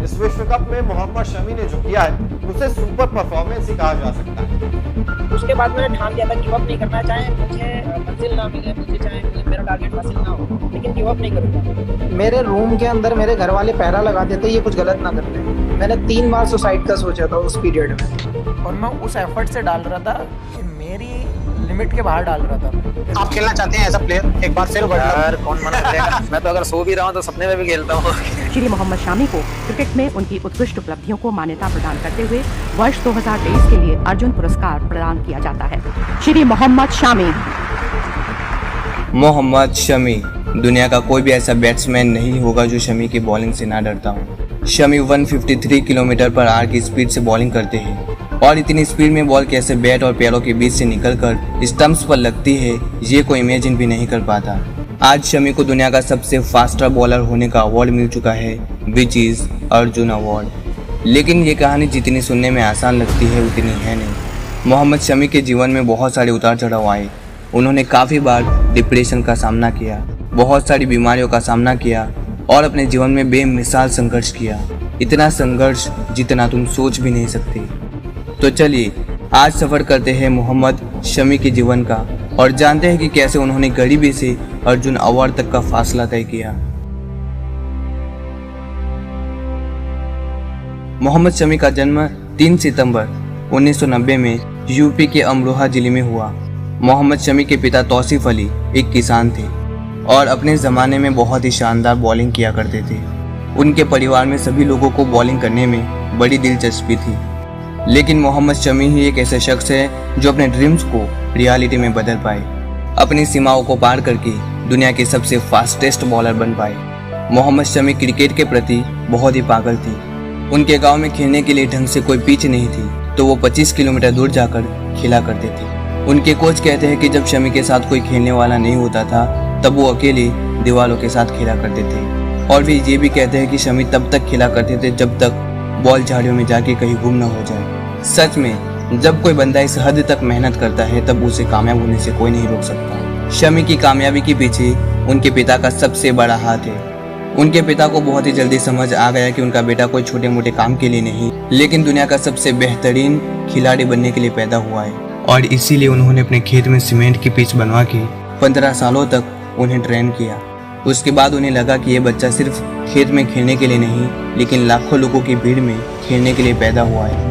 इस विश्व कप में मोहम्मद शमी ने जो किया है उसे सुपर परफॉर्मेंस ही कहा जा सकता है। उसके बाद मैंने ठान लिया था गिव अप नहीं करना, चाहे मुझे मंजिल ना मिले, मुझे चाहे मुझे मेरा टारगेट हासिल ना हो, लेकिन गिव अप नहीं करूँगा। मेरे रूम के अंदर मेरे घर वाले पहरा लगाते थे ये कुछ गलत ना करते। मैंने 3 बार सुसाइड का सोचा था उस पीरियड में, और मैं उस एफर्ट से डाल रहा था कि मेरी लिमिट के बाहर डाल रहा था। आप खेलना चाहते हैं ऐसा प्लेयर एक बार फिर यार कौन मना करेगा। मैं तो अगर सो भी रहा हूँ तो सपने में भी खेलता हूँ। श्री मोहम्मद शामी को क्रिकेट में उनकी उत्कृष्ट उपलब्धियों को मान्यता प्रदान करते हुए वर्ष 2023 के लिए अर्जुन पुरस्कार प्रदान किया जाता है। श्री मोहम्मद शामी। मोहम्मद शमी, दुनिया का कोई भी ऐसा बैट्समैन नहीं होगा जो शमी की बॉलिंग से ना डरता हो। शमी 153 किलोमीटर पर आवर की स्पीड से बॉलिंग करते हैं और इतनी स्पीड में बॉल कैसे बैट और पैरों के बीच से निकलकर स्टंप्स पर लगती है ये कोई इमेजिन भी नहीं कर पाता। आज शमी को दुनिया का सबसे फास्टर बॉलर होने का अवार्ड मिल चुका है, विच इज अर्जुन अवार्ड। लेकिन ये कहानी जितनी सुनने में आसान लगती है उतनी है नहीं। मोहम्मद शमी के जीवन में बहुत सारे उतार चढ़ाव आए। उन्होंने काफ़ी बार डिप्रेशन का सामना किया, बहुत सारी बीमारियों का सामना किया और अपने जीवन में बेमिसाल संघर्ष किया। इतना संघर्ष जितना तुम सोच भी नहीं सकते। तो चलिए आज सफ़र करते हैं मोहम्मद शमी के जीवन का और जानते हैं कि कैसे उन्होंने गरीबी से अर्जुन अवार्ड तक का फासला तय किया। मोहम्मद शमी का जन्म 3 सितंबर 1990 में यूपी के अमरोहा जिले में हुआ। मोहम्मद शमी के पिता तौसीफ अली एक किसान थे और अपने ज़माने में बहुत ही शानदार बॉलिंग किया करते थे। उनके परिवार में सभी लोगों को बॉलिंग करने में बड़ी दिलचस्पी थी, लेकिन मोहम्मद शमी ही एक ऐसे शख्स है जो अपने ड्रीम्स को रियलिटी में बदल पाए, अपनी सीमाओं को पार करके दुनिया के सबसे फास्टेस्ट बॉलर बन पाए। मोहम्मद शमी क्रिकेट के प्रति बहुत ही पागल थी। उनके गांव में खेलने के लिए ढंग से कोई पिच नहीं थी तो वो 25 किलोमीटर दूर जाकर खेला करते थे। उनके कोच कहते हैं कि जब शमी के साथ कोई खेलने वाला नहीं होता था तब वो अकेले दीवारों के साथ खेला करते थे, और वे ये भी कहते हैं कि शमी तब तक खेला करते थे जब तक बॉल झाड़ियों में जाके कहीं गुम न हो जाए। सच में जब कोई बंदा इस हद तक मेहनत करता है तब उसे कामयाब होने से कोई नहीं रोक सकता। शमी की कामयाबी के पीछे उनके पिता का सबसे बड़ा हाथ है। उनके पिता को बहुत ही जल्दी समझ आ गया कि उनका बेटा कोई छोटे मोटे काम के लिए नहीं लेकिन दुनिया का सबसे बेहतरीन खिलाड़ी बनने के लिए पैदा हुआ है, और इसीलिए उन्होंने अपने खेत में सीमेंट की पिच बनवा के 15 सालों तक उन्हें ट्रेन किया। उसके बाद उन्हें लगा कि ये बच्चा सिर्फ खेत में खेलने के लिए नहीं लेकिन लाखों लोगों की भीड़ में खेलने के लिए पैदा हुआ है।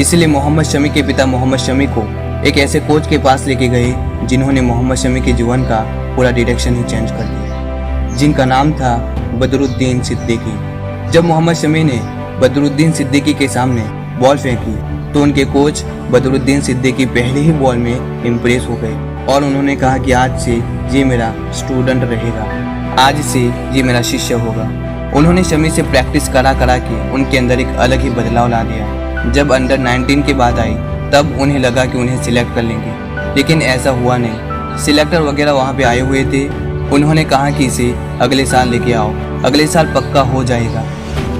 इसलिए मोहम्मद शमी के पिता मोहम्मद शमी को एक ऐसे कोच के पास लेके गए जिन्होंने मोहम्मद शमी के जीवन का पूरा डायरेक्शन ही चेंज कर दिया, जिनका नाम था बदरुद्दीन सिद्दीकी। जब मोहम्मद शमी ने बदरुद्दीन सिद्दीकी के सामने बॉल फेंकी तो उनके कोच बदरुद्दीन सिद्दीकी पहले ही बॉल में इम्प्रेस हो गए और उन्होंने कहा कि आज से ये मेरा स्टूडेंट रहेगा, आज से ये मेरा शिष्य होगा। उन्होंने शमी से प्रैक्टिस करा के उनके अंदर एक अलग ही बदलाव ला दिया। जब अंडर 19 की बात आई तब उन्हें लगा कि उन्हें सिलेक्ट कर लेंगे, लेकिन ऐसा हुआ नहीं। सिलेक्टर वगैरह वहाँ पे आए हुए थे। उन्होंने कहा कि इसे अगले साल लेके आओ, अगले साल पक्का हो जाएगा।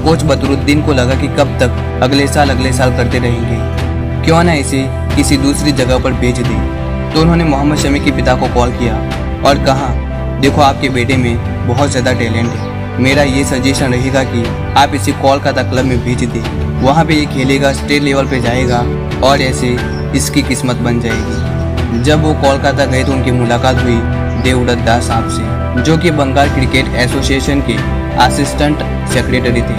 कोच बदरुद्दीन को लगा कि कब तक अगले साल करते रहेंगे, क्यों ना इसे किसी दूसरी जगह पर भेज दें। तो उन्होंने मोहम्मद शमी के पिता को कॉल किया और कहा, देखो आपके बेटे में बहुत ज़्यादा टैलेंट है, मेरा ये सजेशन रहेगा कि आप इसे कोलकाता क्लब में भेज दें। वहाँ पे ये खेलेगा, स्टेट लेवल पे जाएगा और ऐसे इसकी किस्मत बन जाएगी। जब वो कोलकाता गए तो उनकी मुलाकात हुई देवव्रत दास साहब से, जो कि बंगाल क्रिकेट एसोसिएशन के असिस्टेंट सेक्रेटरी थे।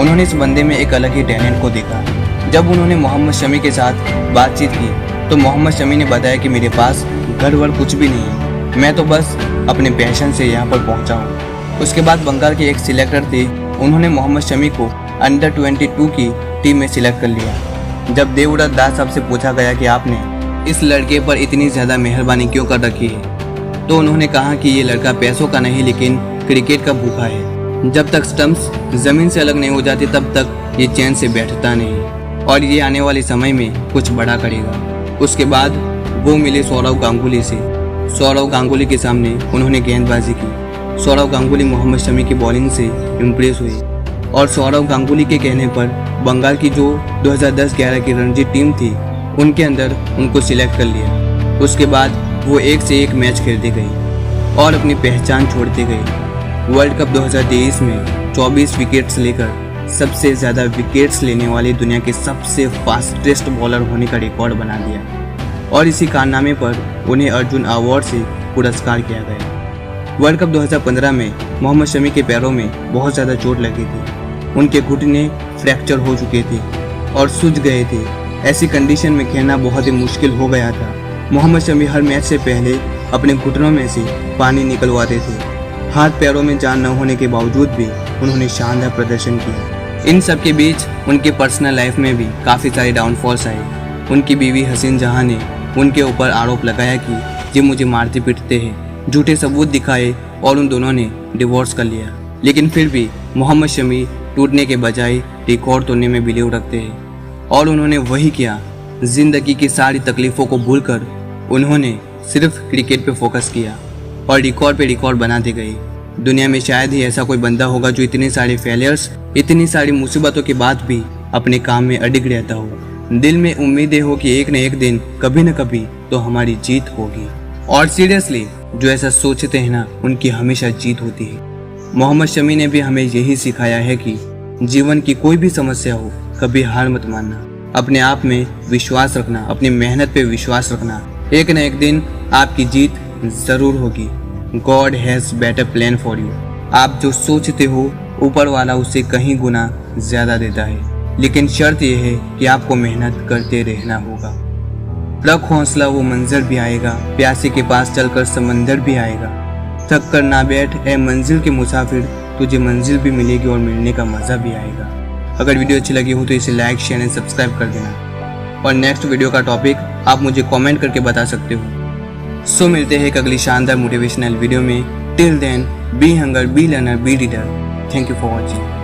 उन्होंने इस बंदे में एक अलग ही टैलेंट को देखा। जब उन्होंने मोहम्मद शमी के साथ बातचीत की तो मोहम्मद शमी ने बताया कि मेरे पास घर वर कुछ भी नहीं है, मैं तो बस अपने पैशन से यहाँ पर पहुँचा हूँ। उसके बाद बंगाल के एक सिलेक्टर थे, उन्होंने मोहम्मद शमी को अंडर 22 की टीम में सिलेक्ट कर लिया। जब देवव्रत दास साहब से पूछा गया कि आपने इस लड़के पर इतनी ज़्यादा मेहरबानी क्यों कर रखी है, तो उन्होंने कहा कि ये लड़का पैसों का नहीं लेकिन क्रिकेट का भूखा है। जब तक स्टंप्स ज़मीन से अलग नहीं हो जाते तब तक ये चैन से बैठता नहीं और ये आने वाले समय में कुछ बड़ा करेगा। उसके बाद वो मिले सौरव गांगुली से। सौरव गांगुली के सामने उन्होंने गेंदबाजी की। सौरव गांगुली मोहम्मद शमी की बॉलिंग से इम्प्रेस हुए और सौरव गांगुली के कहने पर बंगाल की जो 2010-11 की रणजी टीम थी उनके अंदर उनको सिलेक्ट कर लिया। उसके बाद वो एक से एक मैच खेलते गए और अपनी पहचान छोड़ते गए। वर्ल्ड कप 2023 में 24 विकेट्स लेकर सबसे ज़्यादा विकेट्स लेने वाले दुनिया के सबसे फास्टेस्ट बॉलर होने का रिकॉर्ड बना दिया और इसी कारनामे पर उन्हें अर्जुन अवार्ड से पुरस्कार किया गया। वर्ल्ड कप 2015 में मोहम्मद शमी के पैरों में बहुत ज़्यादा चोट लगी थी। उनके घुटने फ्रैक्चर हो चुके थे और सूज गए थे। ऐसी कंडीशन में खेलना बहुत ही मुश्किल हो गया था। मोहम्मद शमी हर मैच से पहले अपने घुटनों में से पानी निकलवाते थे। हाथ पैरों में जान न होने के बावजूद भी उन्होंने शानदार प्रदर्शन किया। इन सब के बीच उनके पर्सनल लाइफ में भी काफ़ी सारे डाउनफॉल्स आए। उनकी बीवी हसीन जहां ने उनके ऊपर आरोप लगाया कि ये मुझे मारते पीटते हैं, झूठे सबूत दिखाए और उन दोनों ने डिवोर्स कर लिया। लेकिन फिर भी मोहम्मद शमी टूटने के बजाय रिकॉर्ड तोड़ने में बिलीव रखते हैं और उन्होंने वही किया। जिंदगी की सारी तकलीफ़ों को भूलकर उन्होंने सिर्फ क्रिकेट पे फोकस किया और रिकॉर्ड पे रिकॉर्ड बनाते गए। दुनिया में शायद ही ऐसा कोई बंदा होगा जो इतने सारे फेलियर्स, इतनी सारी मुसीबतों के बाद भी अपने काम में अडिग रहता हो। दिल में उम्मीदें हो कि एक न एक दिन कभी न कभी तो हमारी जीत होगी। और सीरियसली जो ऐसा सोचते हैं ना, उनकी हमेशा जीत होती है। मोहम्मद शमी ने भी हमें यही सिखाया है कि जीवन की कोई भी समस्या हो, कभी हार मत मानना, अपने आप में विश्वास रखना, अपनी मेहनत पे विश्वास रखना। एक न एक दिन आपकी जीत जरूर होगी। God has better plan for you. आप जो सोचते हो ऊपर वाला उससे कहीं गुना ज्यादा देता है, लेकिन शर्त यह है कि आपको मेहनत करते रहना होगा। रख हौसला, वो मंजर भी आएगा, प्यासे के पास चलकर समंदर भी आएगा। थक कर ना बैठ ए मंजिल के मुसाफिर, तुझे मंजिल भी मिलेगी और मिलने का मजा भी आएगा। अगर वीडियो अच्छी लगी हो तो इसे लाइक, शेयर एंड सब्सक्राइब कर देना और नेक्स्ट वीडियो का टॉपिक आप मुझे कमेंट करके बता सकते हो। सो मिलते हैं एक अगली शानदार मोटिवेशनल वीडियो में। Till then be hunger, be learner, be reader. Thank you for watching.